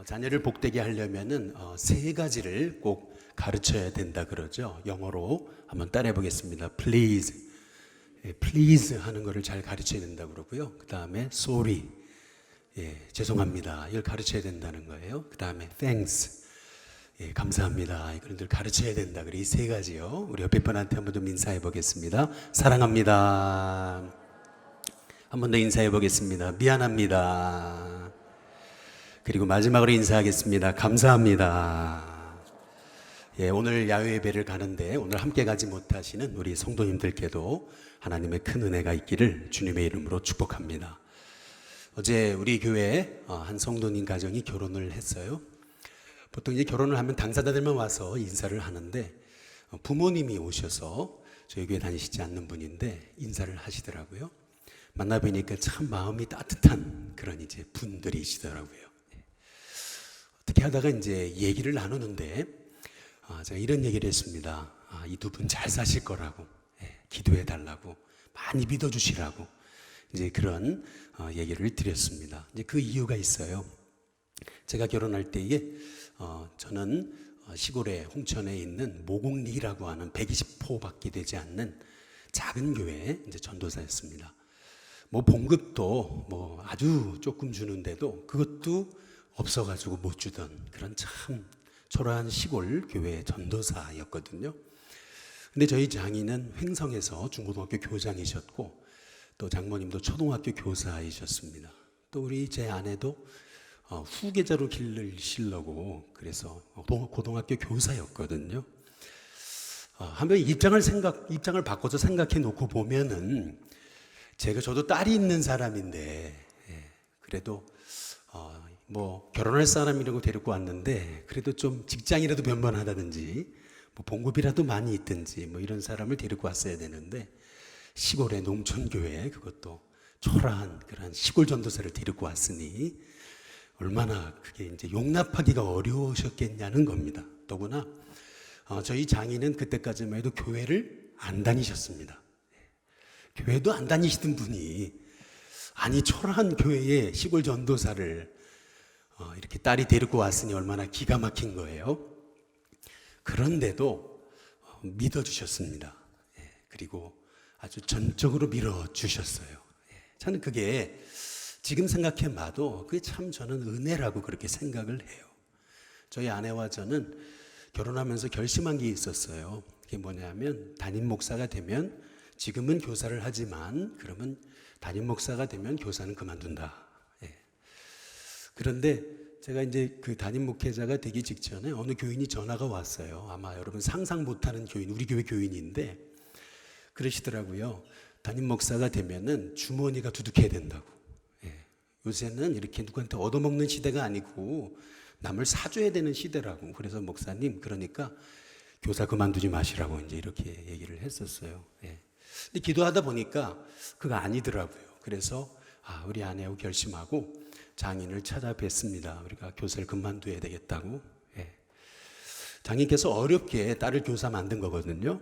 자녀를 복되게 하려면은 세 가지를 꼭 가르쳐야 된다 그러죠. 영어로 한번 따라해 보겠습니다. Please, please 하는 거를 잘 가르쳐야 된다 그러고요. 그 다음에 sorry, 죄송합니다. 이걸 가르쳐야 된다는 거예요. 그 다음에 thanks, 감사합니다. 이걸 늘 가르쳐야 된다. 그래 이 세 가지요. 우리 옆에 분한테 한번 좀 인사해 보겠습니다. 사랑합니다. 한 번 더 인사해 보겠습니다. 미안합니다. 그리고 마지막으로 인사하겠습니다. 감사합니다. 오늘 야외 예배를 가는데 오늘 함께 가지 못하시는 우리 성도님들께도 하나님의 큰 은혜가 있기를 주님의 이름으로 축복합니다. 어제 우리 교회에 한 성도님 가정이 결혼을 했어요. 보통 이제 결혼을 하면 당사자들만 와서 인사를 하는데 부모님이 오셔서 저희 교회 다니시지 않는 분인데 인사를 하시더라고요. 만나뵈니까 참 마음이 따뜻한 그런 이제 분들이시더라고요. 어떻게 하다가 이제 얘기를 나누는데 제가 이런 얘기를 했습니다. 이 두 분 잘 사실 거라고, 기도해 달라고, 많이 믿어주시라고 이제 그런 얘기를 드렸습니다. 이제 그 이유가 있어요. 제가 결혼할 때에 저는 시골에 홍천에 있는 모곡리라고 하는 120호밖에 되지 않는 작은 교회의 이제 전도사였습니다. 뭐 봉급도 뭐 아주 조금 주는데도 그것도 없어가지고 못 주던 그런 참 초라한 시골 교회 전도사였거든요. 근데 저희 장인은 횡성에서 중고등학교 교장이셨고 또 장모님도 초등학교 교사이셨습니다. 또 우리 제 아내도 후계자로 길을 실려고 그래서 고등학교 교사였거든요. 한번 입장을 바꿔서 생각해 놓고 보면은 저도 딸이 있는 사람인데 그래도 뭐 결혼할 사람이라고 데리고 왔는데 그래도 좀 직장이라도 변변하다든지 뭐 봉급이라도 많이 있든지 뭐 이런 사람을 데리고 왔어야 되는데 시골의 농촌교회 그것도 초라한 그런 시골 전도사를 데리고 왔으니 얼마나 그게 이제 용납하기가 어려우셨겠냐는 겁니다. 더구나 저희 장인은 그때까지만 해도 교회를 안 다니셨습니다. 교회도 안 다니시던 분이 아니 초라한 교회에 시골 전도사를 이렇게 딸이 데리고 왔으니 얼마나 기가 막힌 거예요. 그런데도 믿어주셨습니다. 그리고 아주 전적으로 밀어주셨어요. 저는 그게 지금 생각해 봐도 그게 참 저는 은혜라고 그렇게 생각을 해요. 저희 아내와 저는 결혼하면서 결심한 게 있었어요. 그게 뭐냐면 담임 목사가 되면 지금은 교사를 하지만 그러면 담임 목사가 되면 교사는 그만둔다. 그런데 제가 이제 그 담임 목회자가 되기 직전에 어느 교인이 전화가 왔어요. 아마 여러분 상상 못하는 교인, 우리 교회 교인인데 그러시더라고요. 담임 목사가 되면은 주머니가 두둑해야 된다고. 요새는 이렇게 누구한테 얻어먹는 시대가 아니고 남을 사줘야 되는 시대라고. 그래서 목사님 그러니까 교사 그만두지 마시라고 이제 이렇게 얘기를 했었어요. 근데 기도하다 보니까 그거 아니더라고요. 그래서 우리 아내하고 결심하고 장인을 찾아뵀습니다. 우리가 교사를 그만둬야 되겠다고. 장인께서 어렵게 딸을 교사 만든 거거든요.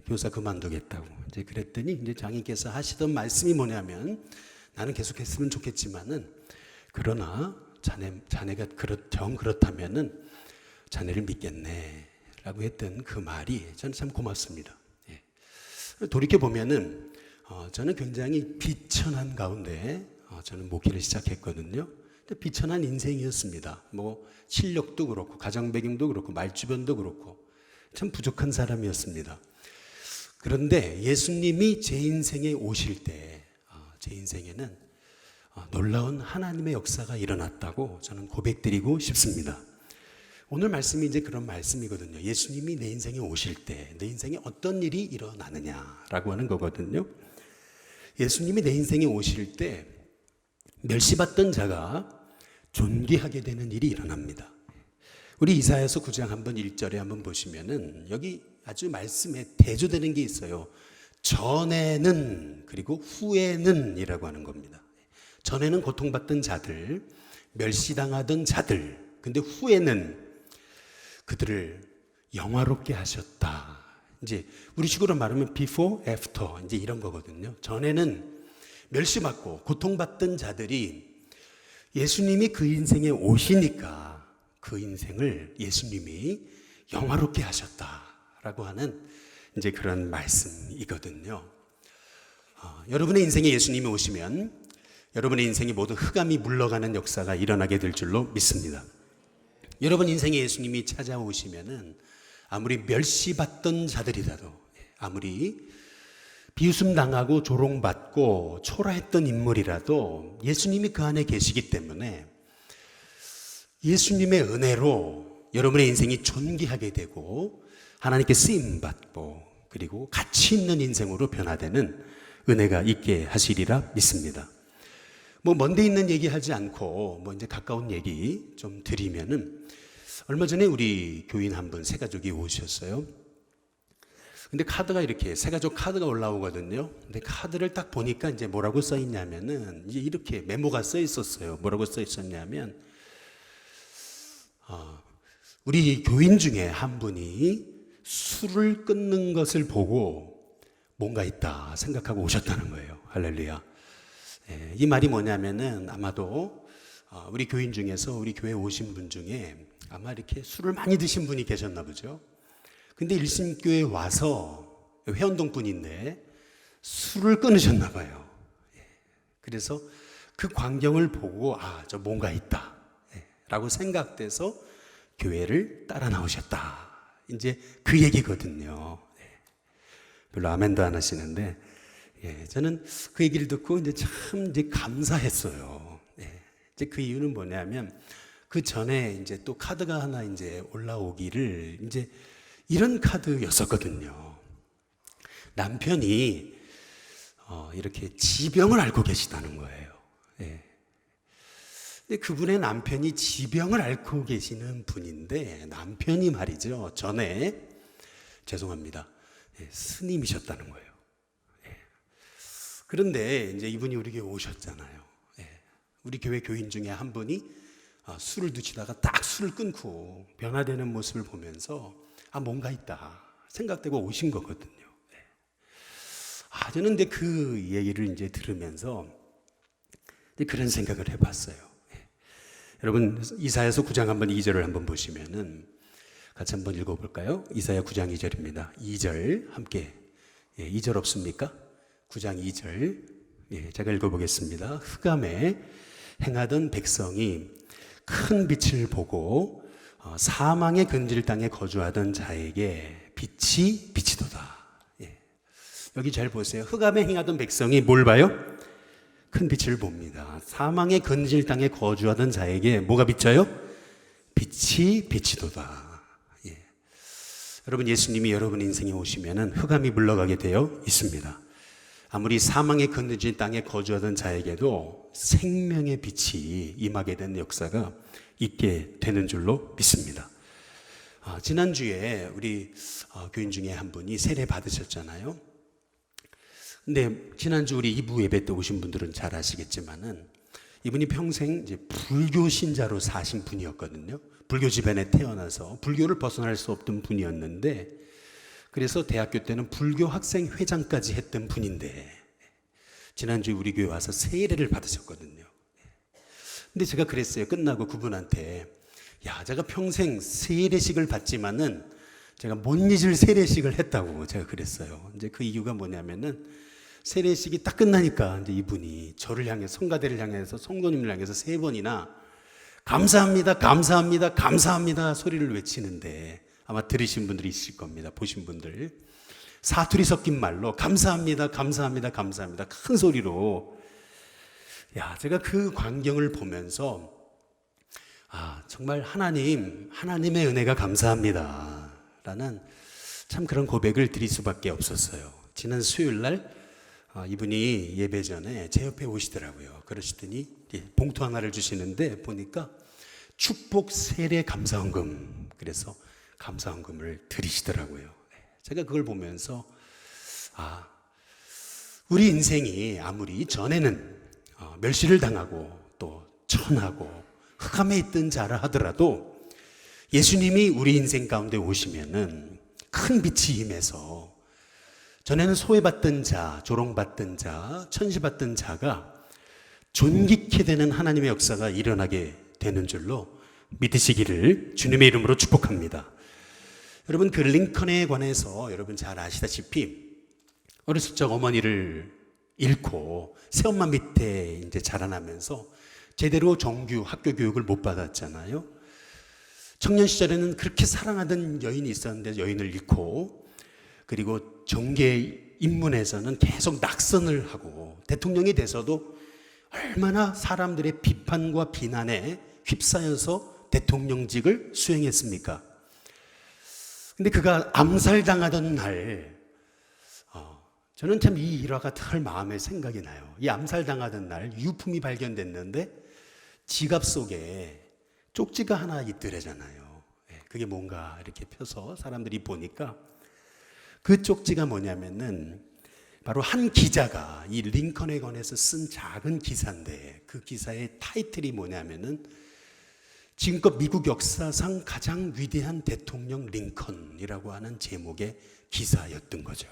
교사 그만두겠다고. 이제 그랬더니 이제 장인께서 하시던 말씀이 뭐냐면 나는 계속했으면 좋겠지만은 그러나 자네가 그렇다면은 자네를 믿겠네라고 했던 그 말이 저는 참 고맙습니다. 돌이켜 보면은 저는 굉장히 비천한 가운데 저는 목회를 시작했거든요. 근데 비천한 인생이었습니다. 뭐 실력도 그렇고 가정 배경도 그렇고 말주변도 그렇고 참 부족한 사람이었습니다. 그런데 예수님이 제 인생에 오실 때 제 인생에는 놀라운 하나님의 역사가 일어났다고 저는 고백드리고 싶습니다. 오늘 말씀이 이제 그런 말씀이거든요. 예수님이 내 인생에 오실 때 내 인생에 어떤 일이 일어나느냐라고 하는 거거든요. 예수님이 내 인생에 오실 때 멸시받던 자가 존귀하게 되는 일이 일어납니다. 우리 이사야서 9장 한번 1절에 한번 보시면은 여기 아주 말씀에 대조되는 게 있어요. 전에는 그리고 후에는 이라고 하는 겁니다. 전에는 고통받던 자들, 멸시당하던 자들, 근데 후에는 그들을 영화롭게 하셨다. 이제 우리 식으로 말하면 before, after 이제 이런 거거든요. 전에는 멸시받고 고통받던 자들이 예수님이 그 인생에 오시니까 그 인생을 예수님이 영화롭게 하셨다라고 하는 이제 그런 말씀이거든요. 여러분의 인생에 예수님이 오시면 여러분의 인생이 모두 흑암이 물러가는 역사가 일어나게 될 줄로 믿습니다. 여러분 인생에 예수님이 찾아오시면은 아무리 멸시받던 자들이라도, 아무리 비웃음 당하고 조롱받고 초라했던 인물이라도 예수님이 그 안에 계시기 때문에 예수님의 은혜로 여러분의 인생이 존귀하게 되고 하나님께 쓰임받고 그리고 가치 있는 인생으로 변화되는 은혜가 있게 하시리라 믿습니다. 먼데 있는 얘기 하지 않고 이제 가까운 얘기 좀 드리면은, 얼마 전에 우리 교인 한 분 새가족이 오셨어요. 근데 카드가 이렇게 새가족 카드가 올라오거든요. 근데 카드를 딱 보니까 이제 뭐라고 써 있냐면은 이제 이렇게 메모가 써 있었어요. 뭐라고 써 있었냐면 우리 교인 중에 한 분이 술을 끊는 것을 보고 뭔가 있다 생각하고 오셨다는 거예요. 할렐루야. 이 말이 뭐냐면은 아마도 우리 교인 중에서 우리 교회 오신 분 중에 아마 이렇게 술을 많이 드신 분이 계셨나 보죠. 근데 일심교회에 와서 회원동 분인데 술을 끊으셨나 봐요. 그래서 그 광경을 보고 저 뭔가 있다 라고 생각돼서 교회를 따라 나오셨다. 이제 그 얘기거든요. 별로 아멘도 안 하시는데 저는 그 얘기를 듣고 이제 감사했어요. 이제 그 이유는 뭐냐면 그 전에 이제 또 카드가 하나 이제 올라오기를 이제 이런 카드였었거든요. 남편이 이렇게 지병을 앓고 계시다는 거예요. 근데 그분의 남편이 지병을 앓고 계시는 분인데 남편이 말이죠. 전에 죄송합니다. 스님이셨다는 거예요. 그런데 이제 이분이 우리 교회 오셨잖아요. 우리 교회 교인 중에 한 분이 술을 드시다가 딱 술을 끊고 변화되는 모습을 보면서 뭔가 있다 생각되고 오신 거거든요. 저는 근데 그 얘기를 이제 들으면서 그런 생각을 해봤어요. 여러분 이사야서 9장 한번 2절을 한번 보시면은 같이 한번 읽어볼까요? 이사야 9장 2절입니다. 2절 함께 2절 없습니까? 9장 2절 제가 읽어보겠습니다. 흑암에 행하던 백성이 큰 빛을 보고 사망의 근질 땅에 거주하던 자에게 빛이 비치도다. 여기 잘 보세요. 흑암에 행하던 백성이 뭘 봐요? 큰 빛을 봅니다. 사망의 근질 땅에 거주하던 자에게 뭐가 비쳐요? 빛이 비치도다. 여러분 예수님이 여러분 인생에 오시면은 흑암이 물러가게 되어 있습니다. 아무리 사망의 근질 땅에 거주하던 자에게도 생명의 빛이 임하게 되는 역사가 있게 되는 줄로 믿습니다. 지난주에 우리 교인 중에 한 분이 세례 받으셨잖아요. 근데 지난주 우리 2부 예배 때 오신 분들은 잘 아시겠지만은 이분이 평생 이제 불교 신자로 사신 분이었거든요. 불교 집안에 태어나서 불교를 벗어날 수 없던 분이었는데 그래서 대학교 때는 불교 학생 회장까지 했던 분인데 지난주에 우리 교회 와서 세례를 받으셨거든요. 근데 제가 그랬어요. 끝나고 그분한테 제가 평생 세례식을 받지만은 제가 못 잊을 세례식을 했다고 제가 그랬어요. 이제 그 이유가 뭐냐면은 세례식이 딱 끝나니까 이제 이분이 저를 향해 성가대를 향해서 성도님을 향해서 3번이나 감사합니다, 감사합니다, 감사합니다 소리를 외치는데 아마 들으신 분들이 있을 겁니다. 보신 분들 사투리 섞인 말로 감사합니다, 감사합니다, 감사합니다 큰 소리로 제가 그 광경을 보면서 정말 하나님의 은혜가 감사합니다 라는 참 그런 고백을 드릴 수밖에 없었어요. 지난 수요일 날 이분이 예배 전에 제 옆에 오시더라고요. 그러시더니 봉투 하나를 주시는데 보니까 축복 세례 감사헌금, 그래서 감사헌금을 드리시더라고요. 제가 그걸 보면서 우리 인생이 아무리 전에는 멸시를 당하고 또 천하고 흑암에 있던 자라 하더라도 예수님이 우리 인생 가운데 오시면은 큰 빛이 임해서 전에는 소외받던 자, 조롱받던 자, 천시받던 자가 존귀케 되는 하나님의 역사가 일어나게 되는 줄로 믿으시기를 주님의 이름으로 축복합니다. 여러분, 그 링컨에 관해서 여러분 잘 아시다시피 어렸을 적 어머니를 잃고 새엄마 밑에 이제 자라나면서 제대로 정규 학교 교육을 못 받았잖아요. 청년 시절에는 그렇게 사랑하던 여인이 있었는데 여인을 잃고, 그리고 정계 입문에서는 계속 낙선을 하고 대통령이 돼서도 얼마나 사람들의 비판과 비난에 휩싸여서 대통령직을 수행했습니까? 근데 그가 암살당하던 날, 저는 참 이 일화가 덜 마음에 생각이 나요. 이 암살당하던 날 유품이 발견됐는데 지갑 속에 쪽지가 하나 있더래잖아요. 그게 뭔가 이렇게 펴서 사람들이 보니까 그 쪽지가 뭐냐면은 바로 한 기자가 이 링컨에 관해서 쓴 작은 기사인데, 그 기사의 타이틀이 뭐냐면은 지금껏 미국 역사상 가장 위대한 대통령 링컨이라고 하는 제목의 기사였던 거죠.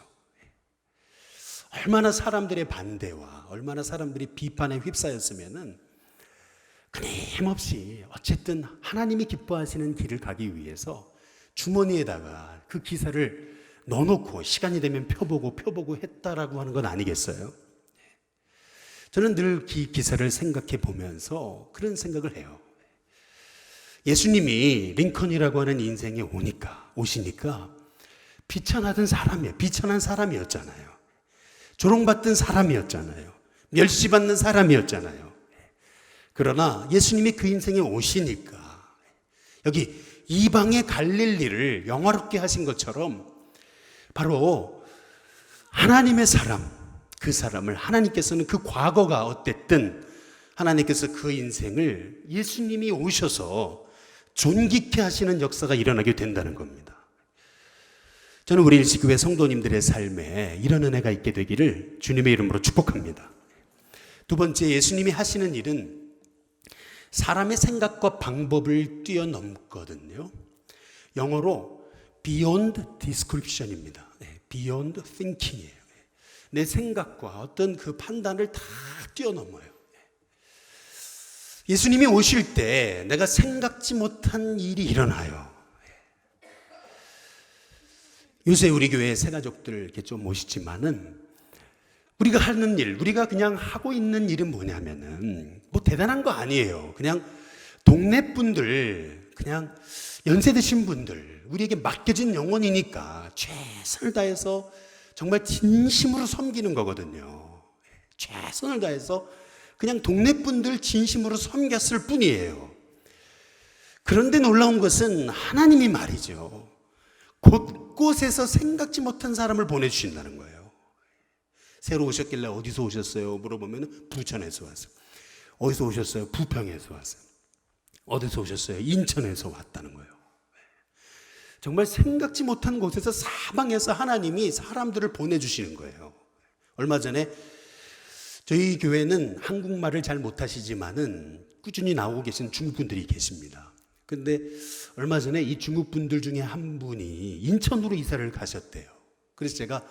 얼마나 사람들의 반대와 얼마나 사람들이 비판에 휩싸였으면은 끊임없이 어쨌든 하나님이 기뻐하시는 길을 가기 위해서 주머니에다가 그 기사를 넣어놓고 시간이 되면 펴보고 했다라고 하는 건 아니겠어요? 저는 늘 이 기사를 생각해 보면서 그런 생각을 해요. 예수님이 링컨이라고 하는 인생에 오시니까 비천한 사람이었잖아요. 조롱받던 사람이었잖아요. 멸시받는 사람이었잖아요. 그러나 예수님이 그 인생에 오시니까 여기 이방의 갈릴리를 영화롭게 하신 것처럼 바로 하나님의 사람, 그 사람을 하나님께서는 그 과거가 어땠든 하나님께서 그 인생을 예수님이 오셔서 존귀케 하시는 역사가 일어나게 된다는 겁니다. 저는 우리 일시교회 성도님들의 삶에 이런 은혜가 있게 되기를 주님의 이름으로 축복합니다. 두 번째, 예수님이 하시는 일은 사람의 생각과 방법을 뛰어넘거든요. 영어로 beyond description입니다. beyond thinking이에요. 내 생각과 어떤 그 판단을 다 뛰어넘어요. 예수님이 오실 때 내가 생각지 못한 일이 일어나요. 요새 우리 교회 새가족들 이렇게 좀 오시지만은 우리가 하는 일, 우리가 그냥 하고 있는 일은 뭐냐면은 뭐 대단한 거 아니에요. 그냥 동네 분들, 그냥 연세 드신 분들, 우리에게 맡겨진 영혼이니까 최선을 다해서 정말 진심으로 섬기는 거거든요. 최선을 다해서 그냥 동네 분들 진심으로 섬겼을 뿐이에요. 그런데 놀라운 것은 하나님이 말이죠, 곳곳에서 생각지 못한 사람을 보내주신다는 거예요. 새로 오셨길래 어디서 오셨어요? 물어보면 부천에서 왔어요. 어디서 오셨어요? 부평에서 왔어요. 어디서 오셨어요? 인천에서 왔다는 거예요. 정말 생각지 못한 곳에서 사방에서 하나님이 사람들을 보내주시는 거예요. 얼마 전에 저희 교회는 한국말을 잘 못하시지만은 꾸준히 나오고 계신 중국분들이 계십니다. 근데 얼마 전에 이 중국분들 중에 한 분이 인천으로 이사를 가셨대요. 그래서 제가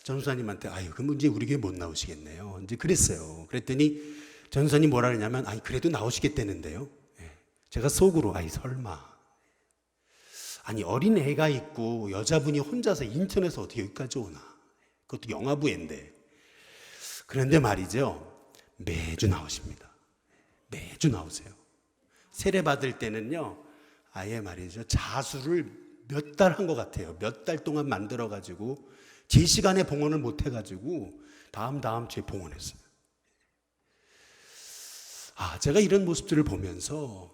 전수사님한테 그럼 이제 우리 교회 못 나오시겠네요. 이제 그랬어요. 그랬더니 전수사님 뭐라 그러냐면 그래도 나오시겠다는데요. 제가 속으로 설마. 어린 애가 있고 여자분이 혼자서 인천에서 어떻게 여기까지 오나. 그것도 영화부인데. 그런데 말이죠, 매주 나오십니다. 매주 나오세요. 세례 받을 때는요, 아예 말이죠, 자수를 몇 달 한 것 같아요. 몇 달 동안 만들어가지고 제 시간에 봉헌을 못 해가지고 다음 주에 봉헌했어요. 제가 이런 모습들을 보면서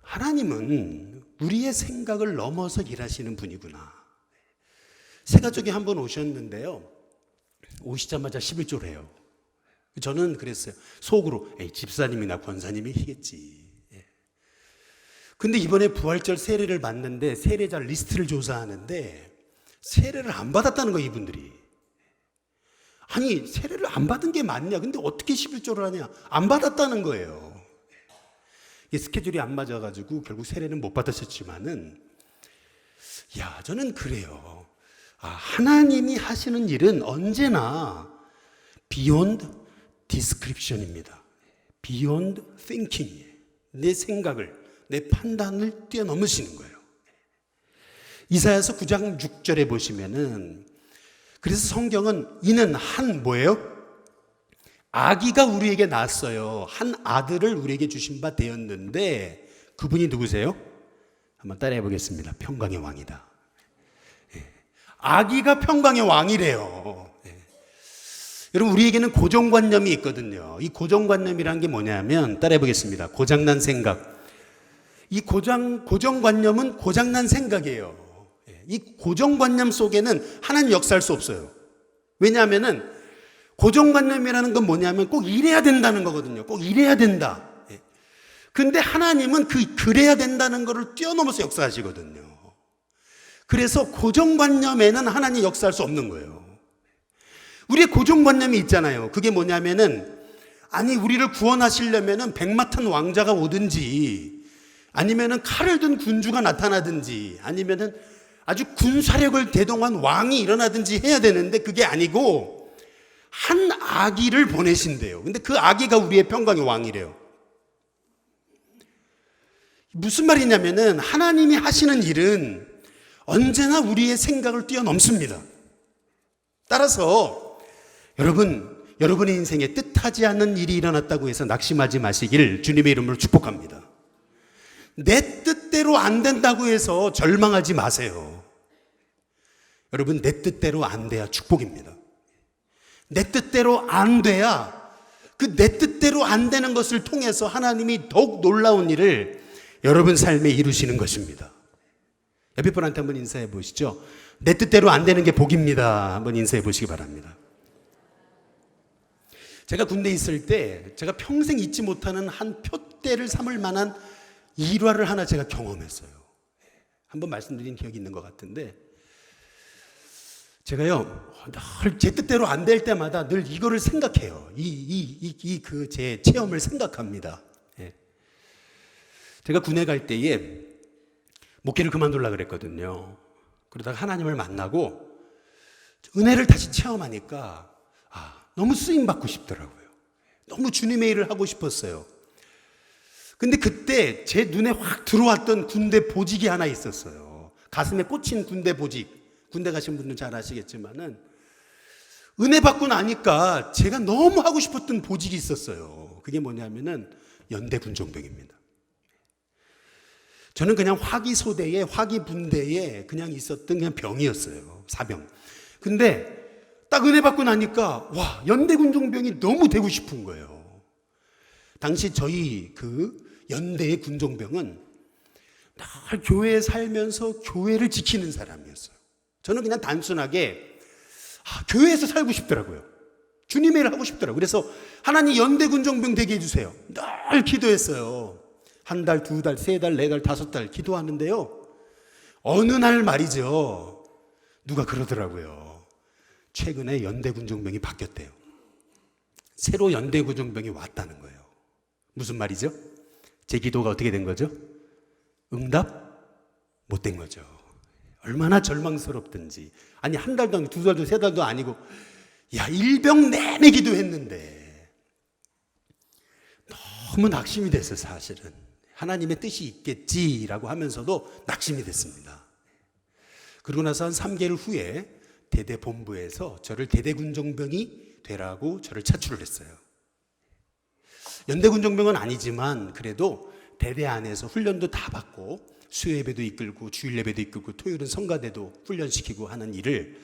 하나님은 우리의 생각을 넘어서 일하시는 분이구나. 새가족이 한 번 오셨는데요, 오시자마자 11조를 해요. 저는 그랬어요. 속으로 집사님이나 권사님이시겠지. 근데 이번에 부활절 세례를 받는데 세례자 리스트를 조사하는데 세례를 안 받았다는 거예요, 이분들이. 세례를 안 받은 게 맞냐? 근데 어떻게 11조를 하냐? 안 받았다는 거예요. 스케줄이 안 맞아가지고 결국 세례는 못 받으셨지만은, 저는 그래요. 하나님이 하시는 일은 언제나 beyond description입니다. beyond thinking. 내 생각을, 내 판단을 뛰어넘으시는 거예요. 이사야서 9장 6절에 보시면은, 그래서 성경은 이는 한 뭐예요? 아기가 우리에게 낳았어요. 한 아들을 우리에게 주신 바 되었는데, 그분이 누구세요? 한번 따라해 보겠습니다. 평강의 왕이다. 아기가 평강의 왕이래요. 여러분, 우리에게는 고정관념이 있거든요. 이 고정관념이란 게 뭐냐면, 따라해 보겠습니다. 고장난 생각. 이 고정관념은 고장난 생각이에요. 이 고정관념 속에는 하나님 역사할 수 없어요. 왜냐하면은 고정관념이라는 건 뭐냐면 꼭 이래야 된다는 거거든요. 꼭 이래야 된다. 근데 하나님은 그래야 된다는 거를 뛰어넘어서 역사하시거든요. 그래서 고정관념에는 하나님 역사할 수 없는 거예요. 우리의 고정관념이 있잖아요. 그게 뭐냐면은, 아니, 우리를 구원하시려면은 백마탄 왕자가 오든지, 아니면은 칼을 든 군주가 나타나든지, 아니면은 아주 군사력을 대동한 왕이 일어나든지 해야 되는데, 그게 아니고 한 아기를 보내신대요. 근데 그 아기가 우리의 평강의 왕이래요. 무슨 말이냐면은, 하나님이 하시는 일은 언제나 우리의 생각을 뛰어넘습니다. 따라서 여러분의 인생에 뜻하지 않는 일이 일어났다고 해서 낙심하지 마시길 주님의 이름으로 축복합니다. 내 뜻대로 안 된다고 해서 절망하지 마세요. 여러분, 내 뜻대로 안 돼야 축복입니다. 내 뜻대로 안 돼야, 그 내 뜻대로 안 되는 것을 통해서 하나님이 더욱 놀라운 일을 여러분 삶에 이루시는 것입니다. 옆에 분한테 한번 인사해 보시죠. 내 뜻대로 안 되는 게 복입니다. 한번 인사해 보시기 바랍니다. 제가 군대에 있을 때 제가 평생 잊지 못하는 한 표대를 삼을 만한 일화를 하나 제가 경험했어요. 한번 말씀드린 기억이 있는 것 같은데, 제가요, 늘 제 뜻대로 안 될 때마다 늘 이거를 생각해요. 제 체험을 생각합니다. 제가 군에 갈 때에 목회를 그만두려고 그랬거든요. 그러다가 하나님을 만나고 은혜를 다시 체험하니까 너무 쓰임받고 싶더라고요. 너무 주님의 일을 하고 싶었어요. 근데 그때 제 눈에 확 들어왔던 군대 보직이 하나 있었어요. 가슴에 꽂힌 군대 보직. 군대 가신 분들은 잘 아시겠지만은, 은혜 받고 나니까 제가 너무 하고 싶었던 보직이 있었어요. 그게 뭐냐면은 연대 군종병입니다. 저는 그냥 화기소대에, 화기분대에 그냥 있었던 그냥 병이었어요. 사병. 근데 딱 은혜 받고 나니까, 와, 연대 군종병이 너무 되고 싶은 거예요. 당시 저희 그 연대의 군종병은 늘 교회에 살면서 교회를 지키는 사람이었어요. 저는 그냥 단순하게 교회에서 살고 싶더라고요. 주님의 일을 하고 싶더라고요. 그래서 하나님 연대 군종병 되게 해주세요. 늘 기도했어요. 한 달, 두 달, 세 달, 네 달, 다섯 달 기도하는데요. 어느 날 말이죠. 누가 그러더라고요. 최근에 연대 군종병이 바뀌었대요. 새로 연대 군종병이 왔다는 거예요. 무슨 말이죠? 제 기도가 어떻게 된 거죠? 응답 못 된 거죠. 얼마나 절망스럽든지. 아니, 한 달도 아니고 두 달도 세 달도 아니고, 야, 일병 내내 기도했는데 너무 낙심이 됐어요. 사실은 하나님의 뜻이 있겠지라고 하면서도 낙심이 됐습니다. 그러고 나서 한 3개월 후에 대대 본부에서 저를 대대군종병이 되라고 저를 차출을 했어요. 연대군종병은 아니지만 그래도 대대 안에서 훈련도 다 받고 수요예배도 이끌고 주일예배도 이끌고 토요일은 성가대도 훈련시키고 하는 일을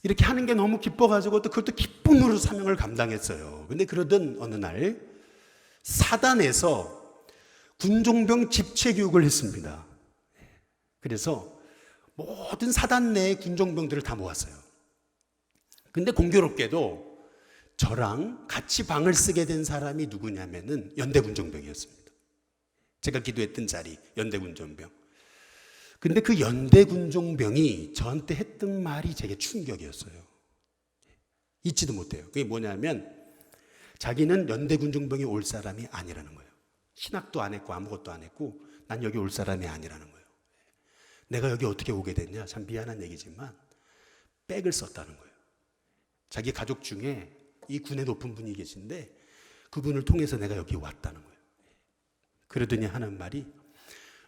이렇게 하는 게 너무 기뻐가지고 또 그것도 기쁨으로 사명을 감당했어요. 근데 그러던 어느 날 사단에서 군종병 집체교육을 했습니다. 그래서 모든 사단 내의 군종병들을 다 모았어요. 근데 공교롭게도 저랑 같이 방을 쓰게 된 사람이 누구냐면은 연대군종병이었습니다. 제가 기도했던 자리, 연대군종병. 근데 그 연대군종병이 저한테 했던 말이 되게 충격이었어요. 잊지도 못해요. 그게 뭐냐면 자기는 연대군종병이 올 사람이 아니라는 거예요. 신학도 안 했고 아무것도 안 했고 난 여기 올 사람이 아니라는 거예요. 내가 여기 어떻게 오게 됐냐? 참 미안한 얘기지만 백을 썼다는 거예요. 자기 가족 중에 이 군에 높은 분이 계신데 그분을 통해서 내가 여기 왔다는 거예요. 그러더니 하는 말이,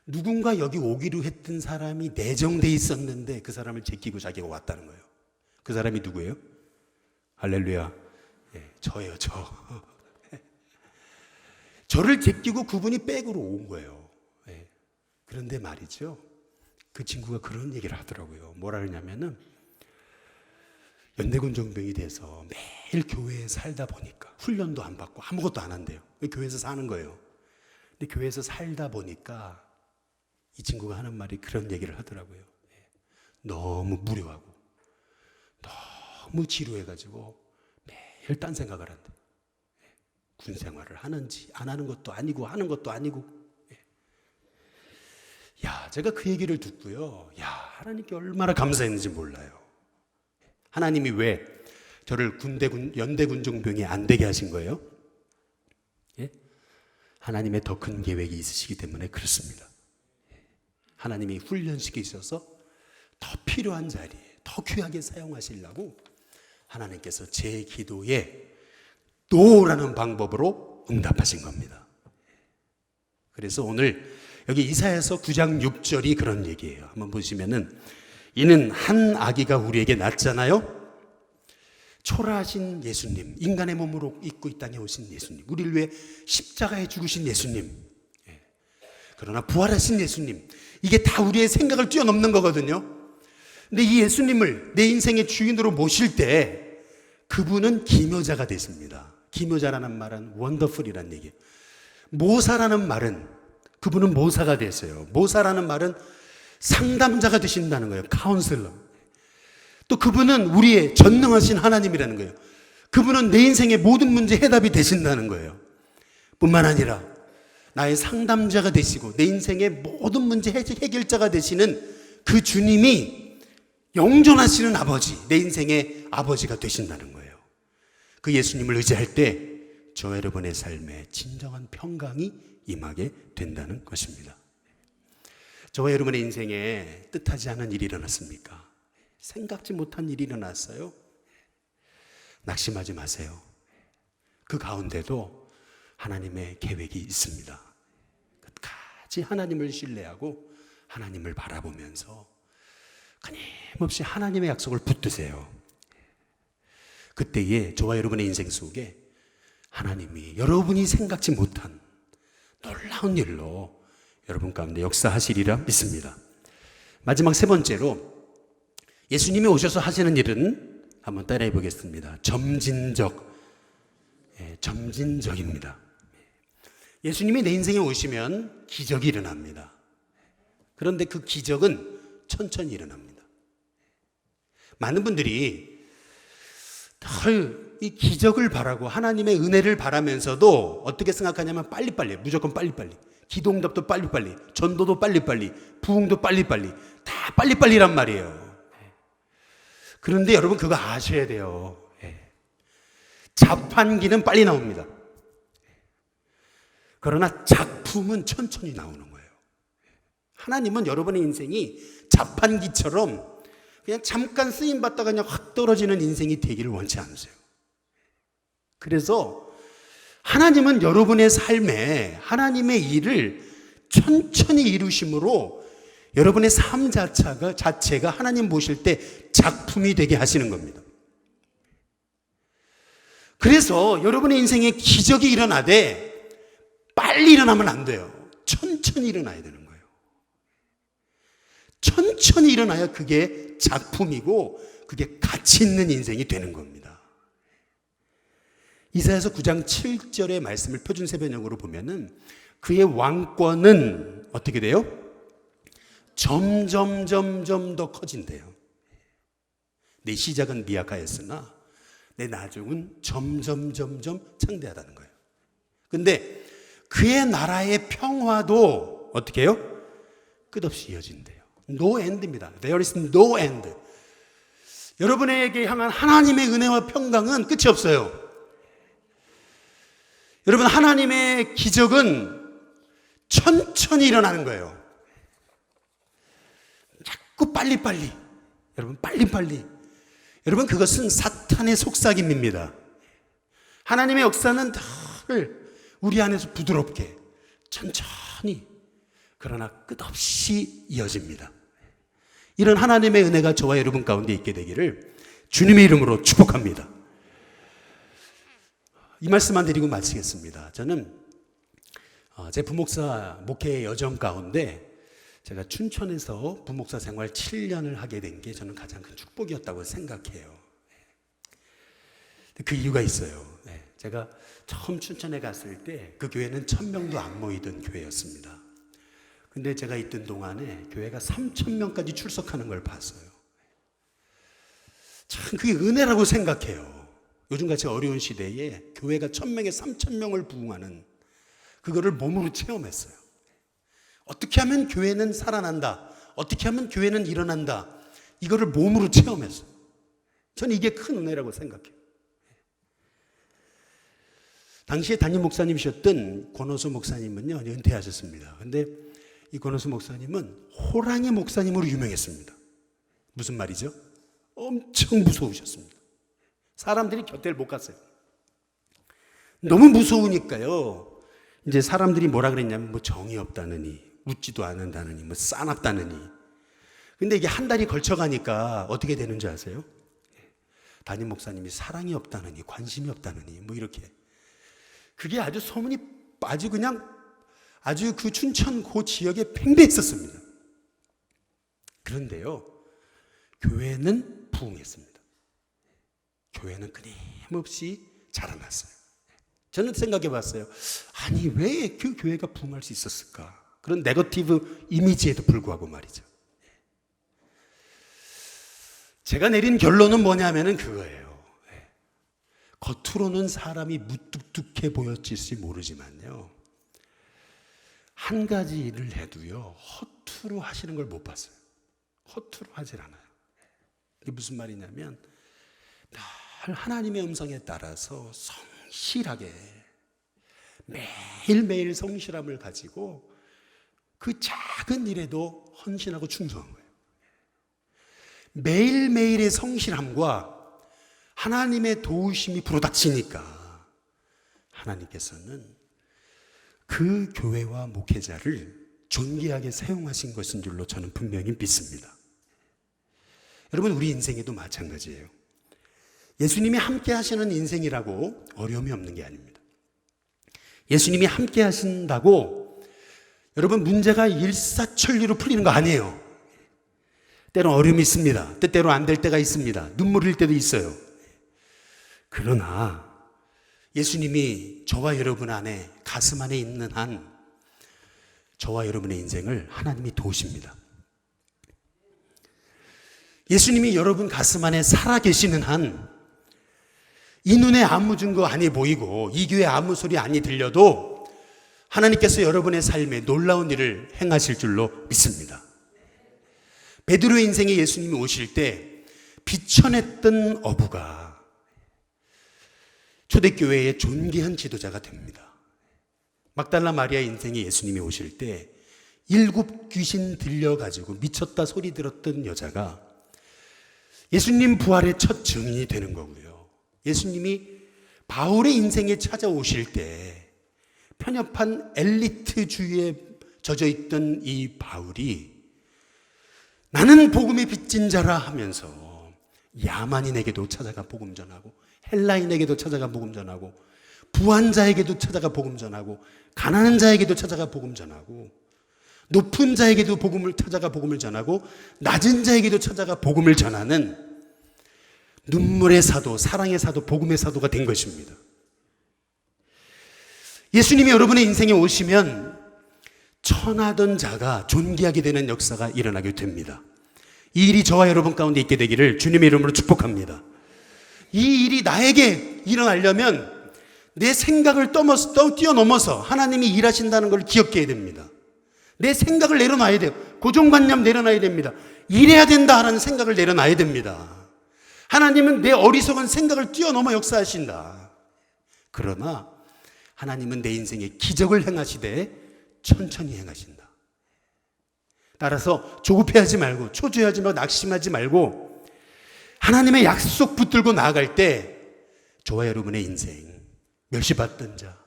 누군가 여기 오기로 했던 사람이 내정돼 있었는데 그 사람을 제끼고 자기가 왔다는 거예요. 그 사람이 누구예요? 할렐루야. 저예요, 저. 저를 제끼고 그분이 백으로 온 거예요. 그런데 말이죠, 그 친구가 그런 얘기를 하더라고요. 뭐라 그러냐면은, 연대군 정병이 돼서 매일 교회에 살다 보니까 훈련도 안 받고 아무것도 안 한대요. 교회에서 사는 거예요. 근데 교회에서 살다 보니까 이 친구가 하는 말이 그런 얘기를 하더라고요. 너무 무료하고 너무 지루해가지고 매일 딴 생각을 한대. 군 생활을 하는지 안 하는 것도 아니고 하는 것도 아니고. 야, 제가 그 얘기를 듣고요, 야, 하나님께 얼마나 감사했는지 몰라요. 하나님이 왜 저를 연대군 정병이 안 되게 하신 거예요? 하나님의 더 큰 계획이 있으시기 때문에 그렇습니다. 하나님이 훈련시켜 있어서 더 필요한 자리에 더 귀하게 사용하시려고 하나님께서 제 기도에 노라는 방법으로 응답하신 겁니다. 그래서 오늘 여기 이사야서 9장 6절이 그런 얘기예요. 한번 보시면은, 이는 한 아기가 우리에게 낳잖아요. 초라하신 예수님, 인간의 몸으로 입고 이 땅에 오신 예수님, 우리를 위해 십자가에 죽으신 예수님, 그러나 부활하신 예수님, 이게 다 우리의 생각을 뛰어넘는 거거든요. 근데 이 예수님을 내 인생의 주인으로 모실 때 그분은 기묘자가 되십니다. 기묘자라는 말은 원더풀이라는 얘기예요. 모사라는 말은, 그분은 모사가 되세요. 모사라는 말은 상담자가 되신다는 거예요. 카운슬러. 또 그분은 우리의 전능하신 하나님이라는 거예요. 그분은 내 인생의 모든 문제 해답이 되신다는 거예요. 뿐만 아니라 나의 상담자가 되시고 내 인생의 모든 문제 해결자가 되시는 그 주님이 영존하시는 아버지, 내 인생의 아버지가 되신다는 거예요. 그 예수님을 의지할 때 저 여러분의 삶에 진정한 평강이 임하게 된다는 것입니다. 저와 여러분의 인생에 뜻하지 않은 일이 일어났습니까? 생각지 못한 일이 일어났어요. 낙심하지 마세요. 그 가운데도 하나님의 계획이 있습니다. 끝까지 하나님을 신뢰하고 하나님을 바라보면서 끊임없이 하나님의 약속을 붙드세요. 그때에 저와 여러분의 인생 속에 하나님이 여러분이 생각지 못한 놀라운 일로 여러분 가운데 역사하시리라 믿습니다. 마지막 세 번째로 예수님이 오셔서 하시는 일은 한번 따라해 보겠습니다. 점진적입니다. 예수님이 내 인생에 오시면 기적이 일어납니다. 그런데 그 기적은 천천히 일어납니다. 많은 분들이 늘 이 기적을 바라고 하나님의 은혜를 바라면서도 어떻게 생각하냐면 빨리빨리, 무조건 빨리빨리, 기도응답도 빨리빨리, 전도도 빨리빨리, 부흥도 빨리빨리, 다 빨리빨리란 말이에요. 그런데 여러분 그거 아셔야 돼요. 자판기는 빨리 나옵니다. 그러나 작품은 천천히 나오는 거예요. 하나님은 여러분의 인생이 자판기처럼 그냥 잠깐 쓰임받다가 그냥 확 떨어지는 인생이 되기를 원치 않으세요. 그래서 하나님은 여러분의 삶에 하나님의 일을 천천히 이루심으로 여러분의 삶 자체가 하나님 보실 때 작품이 되게 하시는 겁니다. 그래서 여러분의 인생에 기적이 일어나되 빨리 일어나면 안 돼요. 천천히 일어나야 되는 거예요. 천천히 일어나야 그게 작품이고 그게 가치 있는 인생이 되는 겁니다. 이사야서 9장 7절의 말씀을 표준세변형으로 보면은 그의 왕권은 어떻게 돼요? 점점 더 커진대요. 내 시작은 미약하였으나 내 나중은 점점 창대하다는 거예요. 근데 그의 나라의 평화도 어떻게 해요? 끝없이 이어진대요. No end입니다. There is no end. 여러분에게 향한 하나님의 은혜와 평강은 끝이 없어요. 여러분, 하나님의 기적은 천천히 일어나는 거예요. 자꾸 빨리빨리. 여러분, 빨리빨리. 여러분, 그것은 사탄의 속삭임입니다. 하나님의 역사는 늘 우리 안에서 부드럽게 천천히 그러나 끝없이 이어집니다. 이런 하나님의 은혜가 저와 여러분 가운데 있게 되기를 주님의 이름으로 축복합니다. 이 말씀만 드리고 마치겠습니다. 저는 제 부목사 목회의 여정 가운데 제가 춘천에서 부목사 생활 7년을 하게 된 게 저는 가장 큰 축복이었다고 생각해요. 그 이유가 있어요. 제가 처음 춘천에 갔을 때 그 교회는 1000명도 안 모이던 교회였습니다. 근데 제가 있던 동안에 교회가 3000명까지 출석하는 걸 봤어요. 참 그게 은혜라고 생각해요. 요즘같이 어려운 시대에 교회가 1000명에 3000명을 부흥하는 그거를 몸으로 체험했어요. 어떻게 하면 교회는 살아난다, 어떻게 하면 교회는 일어난다, 이거를 몸으로 체험했어요. 저는 이게 큰 은혜라고 생각해요. 당시에 담임 목사님이셨던 권호수 목사님은요, 은퇴하셨습니다. 근데 이 권호수 목사님은 호랑이 목사님으로 유명했습니다. 무슨 말이죠? 엄청 무서우셨습니다. 사람들이 곁을 못 갔어요. 너무 무서우니까요, 이제 사람들이 뭐라 그랬냐면 뭐 정이 없다느니, 웃지도 않는다느니, 뭐 싸납다느니. 근데 이게 한 달이 걸쳐가니까 어떻게 되는 줄 아세요? 담임 목사님이 사랑이 없다느니, 관심이 없다느니, 뭐 이렇게. 그게 아주 소문이 아주 그 춘천 그 지역에 팽배했었습니다. 그런데요, 교회는 부흥했습니다. 교회는 끊임없이 자라났어요. 저는 생각해 봤어요. 아니, 왜 그 교회가 부흥할 수 있었을까? 그런 네거티브 이미지에도 불구하고 말이죠. 제가 내린 결론은 뭐냐면은 그거예요. 겉으로는 사람이 무뚝뚝해 보였을지 모르지만요, 한 가지 일을 해도요, 허투루 하시는 걸 못 봤어요. 허투루 하질 않아요. 이게 무슨 말이냐면, 늘 하나님의 음성에 따라서 성실하게 매일매일 성실함을 가지고 그 작은 일에도 헌신하고 충성한 거예요. 매일매일의 성실함과 하나님의 도우심이 불어닥치니까 하나님께서는 그 교회와 목회자를 존귀하게 사용하신 것인 줄로 저는 분명히 믿습니다. 여러분, 우리 인생에도 마찬가지예요. 예수님이 함께 하시는 인생이라고 어려움이 없는 게 아닙니다. 예수님이 함께 하신다고 여러분 문제가 일사천리로 풀리는 거 아니에요. 때로 어려움이 있습니다. 때때로 안 될 때가 있습니다. 눈물 흘릴 때도 있어요. 그러나 예수님이 저와 여러분 안에, 가슴 안에 있는 한 저와 여러분의 인생을 하나님이 도우십니다. 예수님이 여러분 가슴 안에 살아 계시는 한 이 눈에 아무 증거 아니 보이고 이 귀에 아무 소리 아니 들려도 하나님께서 여러분의 삶에 놀라운 일을 행하실 줄로 믿습니다. 베드로의 인생에 예수님이 오실 때 비천했던 어부가 초대교회의 존귀한 지도자가 됩니다. 막달라 마리아 인생에 예수님이 오실 때 7 귀신 들려가지고 미쳤다 소리 들었던 여자가 예수님 부활의 첫 증인이 되는 거고요. 예수님이 바울의 인생에 찾아오실 때 편협한 엘리트주의에 젖어있던 이 바울이 나는 복음의 빚진 자라 하면서 야만인에게도 찾아가 복음 전하고 헬라인에게도 찾아가 복음 전하고 부한자에게도 찾아가 복음 전하고 가난한 자에게도 찾아가 복음 전하고 높은 자에게도 복음을 찾아가 복음을 전하고 낮은 자에게도 찾아가 복음을 전하는 눈물의 사도, 사랑의 사도, 복음의 사도가 된 것입니다. 예수님이 여러분의 인생에 오시면 천하던 자가 존귀하게 되는 역사가 일어나게 됩니다. 이 일이 저와 여러분 가운데 있게 되기를 주님의 이름으로 축복합니다. 이 일이 나에게 일어나려면 내 생각을 뛰어넘어서 하나님이 일하신다는 걸 기억해야 됩니다. 내 생각을 내려놔야 돼요. 고정관념 내려놔야 됩니다. 이래야 된다라는 생각을 내려놔야 됩니다. 하나님은 내 어리석은 생각을 뛰어넘어 역사하신다. 그러나 하나님은 내 인생에 기적을 행하시되 천천히 행하신다. 따라서 조급해하지 말고 초조해하지 말고 낙심하지 말고 하나님의 약속 붙들고 나아갈 때 저와 여러분의 인생, 멸시받던 자,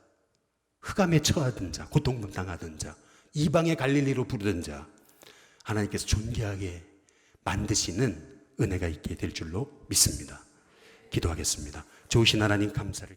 흑암에 처하던 자, 고통당하던 자, 이방의 갈릴리로 부르던 자, 하나님께서 존귀하게 만드시는 은혜가 있게 될 줄로 믿습니다. 기도하겠습니다. 좋으신 하나님 감사를